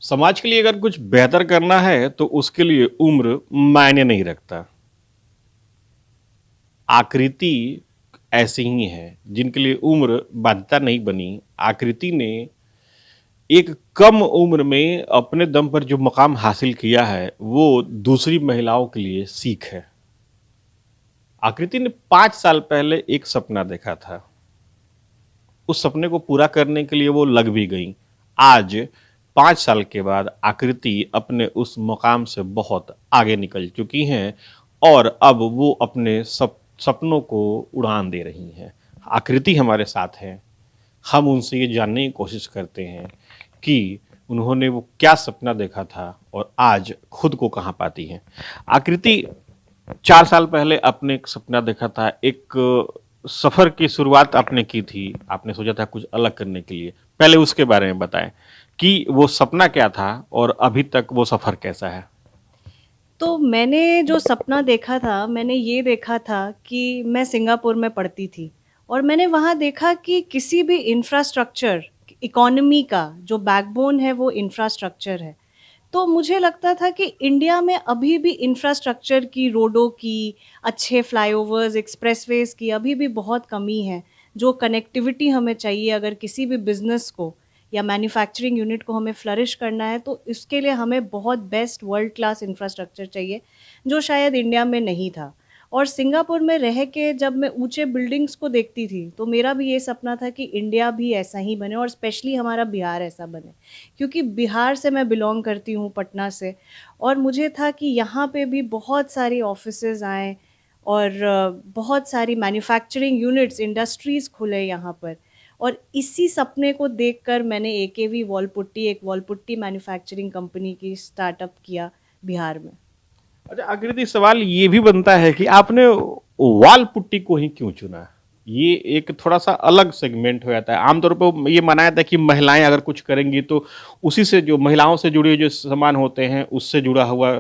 समाज के लिए अगर कुछ बेहतर करना है तो उसके लिए उम्र मायने नहीं रखता। आकृति ऐसे ही है जिनके लिए उम्र बाध्यता नहीं बनी। आकृति ने एक कम उम्र में अपने दम पर जो मकाम हासिल किया है वो दूसरी महिलाओं के लिए सीख है। आकृति ने 5 साल पहले एक सपना देखा था। उस सपने को पूरा करने के लिए वो लग भी गई। आज 5 साल के बाद आकृति अपने उस मुकाम से बहुत आगे निकल चुकी हैं और अब वो अपने सपनों को उड़ान दे रही हैं। आकृति हमारे साथ है। हम उनसे ये जानने की कोशिश करते हैं कि उन्होंने वो क्या सपना देखा था और आज खुद को कहाँ पाती हैं। आकृति 4 साल पहले आपने एक सपना देखा था, एक सफर की शुरुआत आपने की थी, आपने सोचा था कुछ अलग करने के लिए। पहले उसके बारे में बताएं कि वो सपना क्या था और अभी तक वो सफर कैसा है। तो मैंने जो सपना देखा था, मैंने ये देखा था कि मैं सिंगापुर में पढ़ती थी और मैंने वहाँ देखा कि किसी भी इंफ्रास्ट्रक्चर, इकोनॉमी का जो बैकबोन है वो इंफ्रास्ट्रक्चर है। तो मुझे लगता था कि इंडिया में अभी भी इंफ्रास्ट्रक्चर की, रोडों की, अच्छे फ्लाईओवर्स, एक्सप्रेसवेज़ की अभी भी बहुत कमी है। जो कनेक्टिविटी हमें चाहिए अगर किसी भी बिज़नेस को या मैन्युफैक्चरिंग यूनिट को हमें फ्लरिश करना है, तो इसके लिए हमें बहुत बेस्ट वर्ल्ड क्लास इंफ्रास्ट्रक्चर चाहिए, जो शायद इंडिया में नहीं था। और सिंगापुर में रह के जब मैं ऊँचे बिल्डिंग्स को देखती थी, तो मेरा भी ये सपना था कि इंडिया भी ऐसा ही बने और स्पेशली हमारा बिहार ऐसा बने। क्योंकि बिहार से मैं बिलॉन्ग करती हूँ, पटना से, और मुझे था कि यहाँ पे भी बहुत सारी ऑफ़िसेज़ आएँ और बहुत सारी मैन्युफैक्चरिंग यूनिट्स, इंडस्ट्रीज़ खुले यहाँ पर। और इसी सपने को देखकर मैंने एकेवी वॉलपुट्टी, एक वॉलपुट्टी मैन्युफैक्चरिंग कंपनी की स्टार्टअप किया बिहार में। अच्छा, आकृति सवाल ये भी बनता है कि आपने वाल पुट्टी को ही क्यों चुना। ये एक थोड़ा सा अलग सेगमेंट हो जाता है। आमतौर पर ये माना जाता है कि महिलाएं अगर कुछ करेंगी तो उसी से जो महिलाओं से जुड़े जो सामान होते हैं उससे जुड़ा हुआ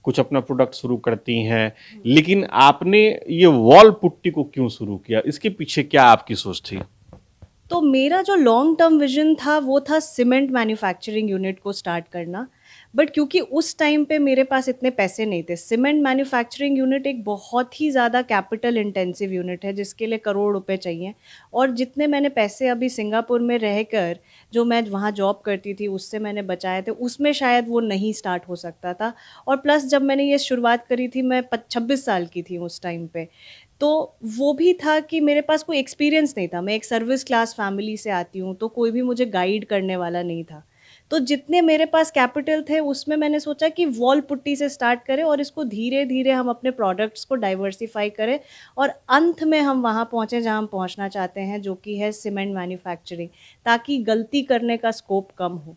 कुछ अपना प्रोडक्ट शुरू करती हैं। लेकिन आपने ये वॉल पुट्टी को क्यों शुरू किया, इसके पीछे क्या आपकी सोच थी। तो मेरा जो लॉन्ग टर्म विज़न था, वो था सीमेंट मैन्युफैक्चरिंग यूनिट को स्टार्ट करना। बट क्योंकि उस टाइम पे मेरे पास इतने पैसे नहीं थे, सीमेंट मैन्युफैक्चरिंग यूनिट एक बहुत ही ज़्यादा कैपिटल इंटेंसिव यूनिट है, जिसके लिए करोड़ रुपए चाहिए। और जितने मैंने पैसे अभी सिंगापुर में रहकर, जो मैं वहाँ जॉब करती थी, उससे मैंने बचाए थे, उसमें शायद वो नहीं स्टार्ट हो सकता था। और प्लस जब मैंने ये शुरुआत करी थी, मैं 26 साल की थी उस टाइम पे। तो वो भी था कि मेरे पास कोई एक्सपीरियंस नहीं था। मैं एक सर्विस क्लास फैमिली से आती हूँ, तो कोई भी मुझे गाइड करने वाला नहीं था। तो जितने मेरे पास कैपिटल थे, उसमें मैंने सोचा कि वॉल पुट्टी से स्टार्ट करें और इसको धीरे-धीरे हम अपने प्रोडक्ट्स को डाइवर्सिफ़ाई करें और अंत में हम वहाँ पहुँचे जहाँ हम पहुँचना चाहते हैं, जो कि है सीमेंट मैन्युफैक्चरिंग, ताकि गलती करने का स्कोप कम हो।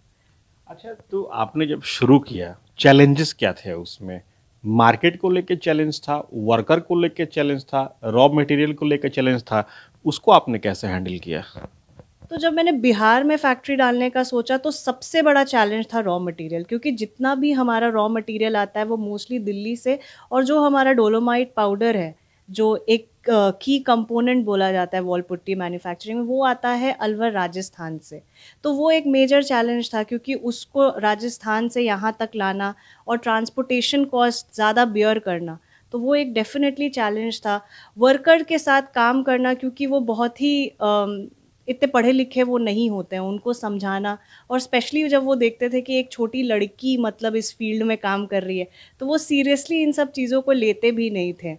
अच्छा, तो आपने जब शुरू किया, चैलेंजेस क्या थे उसमें? मार्केट को लेके चैलेंज था, वर्कर को लेके चैलेंज था, रॉ मटेरियल को लेके चैलेंज था, उसको आपने कैसे हैंडल किया? तो जब मैंने बिहार में फैक्ट्री डालने का सोचा, तो सबसे बड़ा चैलेंज था रॉ मटेरियल, क्योंकि जितना भी हमारा रॉ मटेरियल आता है वो मोस्टली दिल्ली से, और जो हमारा डोलोमाइट पाउडर है, जो एक की कंपोनेंट बोला जाता है वॉल पुट्टी मैन्युफैक्चरिंग में, वो आता है अलवर राजस्थान से। तो वो एक मेजर चैलेंज था, क्योंकि उसको राजस्थान से यहाँ तक लाना और ट्रांसपोर्टेशन कॉस्ट ज़्यादा बियर करना, तो वो एक डेफ़िनेटली चैलेंज था। वर्कर के साथ काम करना, क्योंकि वो बहुत ही इतने पढ़े-लिखे वो नहीं होते हैं, उनको समझाना, और स्पेशली जब वो देखते थे कि एक छोटी लड़की मतलब इस फ़ील्ड में काम कर रही है, तो वो सीरियसली इन सब चीज़ों को लेते भी नहीं थे।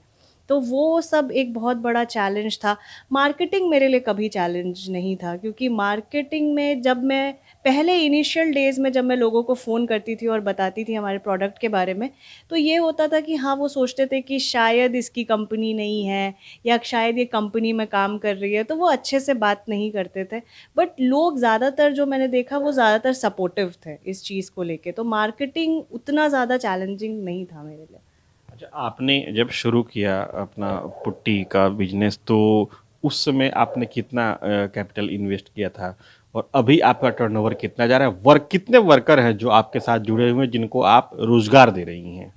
तो वो सब एक बहुत बड़ा चैलेंज था। मार्केटिंग मेरे लिए कभी चैलेंज नहीं था, क्योंकि मार्केटिंग में जब मैं पहले इनिशियल डेज़ में जब मैं लोगों को फ़ोन करती थी और बताती थी हमारे प्रोडक्ट के बारे में, तो ये होता था कि हाँ, वो सोचते थे कि शायद इसकी कंपनी नहीं है या शायद ये कंपनी में काम कर रही है, तो वो अच्छे से बात नहीं करते थे। बट लोग ज़्यादातर, जो मैंने देखा, वो ज़्यादातर सपोर्टिव थे इस चीज़ को लेके, तो मार्केटिंग उतना ज़्यादा चैलेंजिंग नहीं था मेरे लिए। अच्छा, आपने जब शुरू किया अपना पुट्टी का बिजनेस तो उस समय आपने कितना कैपिटल इन्वेस्ट किया था और अभी आपका टर्नओवर कितना जा रहा है, वर्क कितने वर्कर हैं जो आपके साथ जुड़े हुए हैं जिनको आप रोजगार दे रही हैं।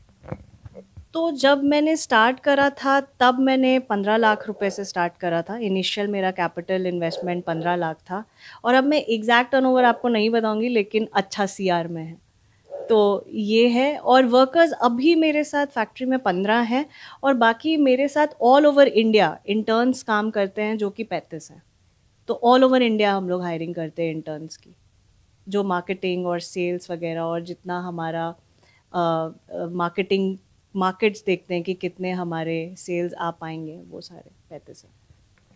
तो जब मैंने स्टार्ट करा था, तब मैंने 15 लाख रुपए से स्टार्ट करा था। इनिशियल मेरा कैपिटल इन्वेस्टमेंट 15 लाख था, और अब मैं एग्ज़ैक्ट टर्नओवर आपको नहीं बताऊँगी, लेकिन अच्छा सीआर में है। तो ये है और वर्कर्स अभी मेरे साथ फैक्ट्री में 15 हैं और बाकी मेरे साथ ऑल ओवर इंडिया इंटर्न्स काम करते हैं जो कि 35 हैं। तो ऑल ओवर इंडिया हम लोग हायरिंग करते हैं इंटर्न्स की, जो मार्केटिंग और सेल्स वगैरह और जितना हमारा मार्केटिंग मार्केट्स देखते हैं कि कितने हमारे सेल्स आ पाएँगे, वो सारे 35 हैं।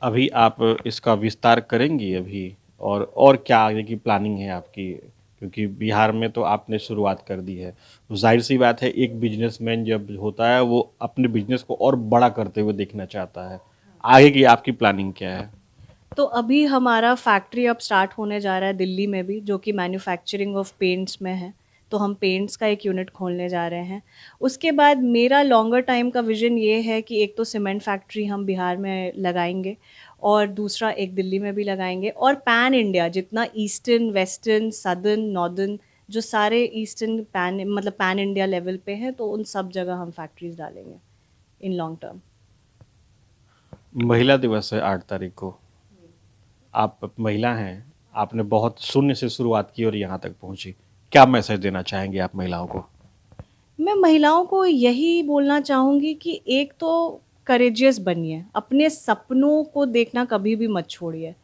अभी आप इसका विस्तार करेंगी अभी और क्या आगे की प्लानिंग है आपकी? क्योंकि बिहार में तो आपने शुरुआत कर दी है। तो ज़ाहिर-सी बात है एक बिज़नेसमैन जब होता है वो अपने बिज़नेस को और बड़ा करते हुए देखना चाहता है। आगे की आपकी प्लानिंग क्या है? तो अभी हमारा फैक्ट्री अब स्टार्ट होने जा रहा है दिल्ली में भी, जो कि मैन्युफैक्चरिंग ऑफ पेंट्स में है। तो हम पेंट्स का एक यूनिट खोलने जा रहे हैं। उसके बाद मेरा लॉन्गर टाइम का विज़न ये है कि एक तो सीमेंट फैक्ट्री हम बिहार में लगाएँगे और दूसरा एक दिल्ली में भी लगाएँगे और पैन इंडिया जितना ईस्टर्न, वेस्टर्न, सदर्न, नॉर्दर्न जो सारे ईस्टर्न पैन इंडिया लेवल पे हैं, तो उन सब जगह हम फैक्ट्रीज़ डालेंगे इन लॉन्ग टर्म। महिला दिवस है 8 तारीख को। आप महिला हैं, आपने बहुत शून्य से शुरुआत की और यहाँ तक पहुँची। क्या मैसेज देना चाहेंगे आप महिलाओं को? मैं महिलाओं को यही बोलना चाहूँगी कि एक तो करेजियस बनिए, अपने सपनों को देखना कभी भी मत छोड़िए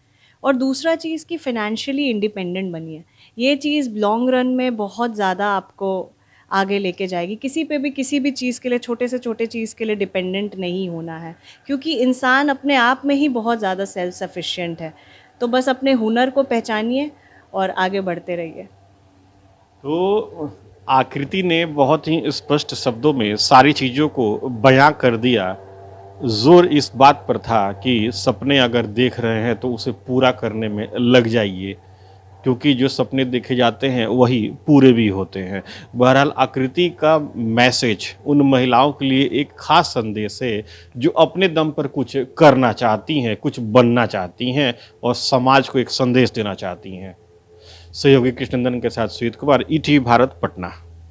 और दूसरा चीज़ कि फ़ाइनेंशियली इंडिपेंडेंट बनिए। ये चीज़ लॉन्ग रन में बहुत ज़्यादा आपको आगे लेके जाएगी। किसी पे भी किसी भी चीज़ के लिए छोटे से छोटे चीज़ के लिए डिपेंडेंट नहीं होना है, क्योंकि इंसान अपने आप में ही बहुत ज़्यादा सेल्फ सफिशिएंट है। तो बस अपने हुनर को पहचानिए और आगे बढ़ते रहिए। तो आकृति ने बहुत ही स्पष्ट शब्दों में सारी चीज़ों को बयां कर दिया। जोर इस बात पर था कि सपने अगर देख रहे हैं तो उसे पूरा करने में लग जाइए, क्योंकि जो सपने देखे जाते हैं वही पूरे भी होते हैं। बहरहाल आकृति का मैसेज उन महिलाओं के लिए एक खास संदेश है जो अपने दम पर कुछ करना चाहती हैं, कुछ बनना चाहती हैं और समाज को एक संदेश देना चाहती हैं। सहयोगी कृष्णनंदन के साथ सुजीत कुमार, ईटीवी भारत, पटना।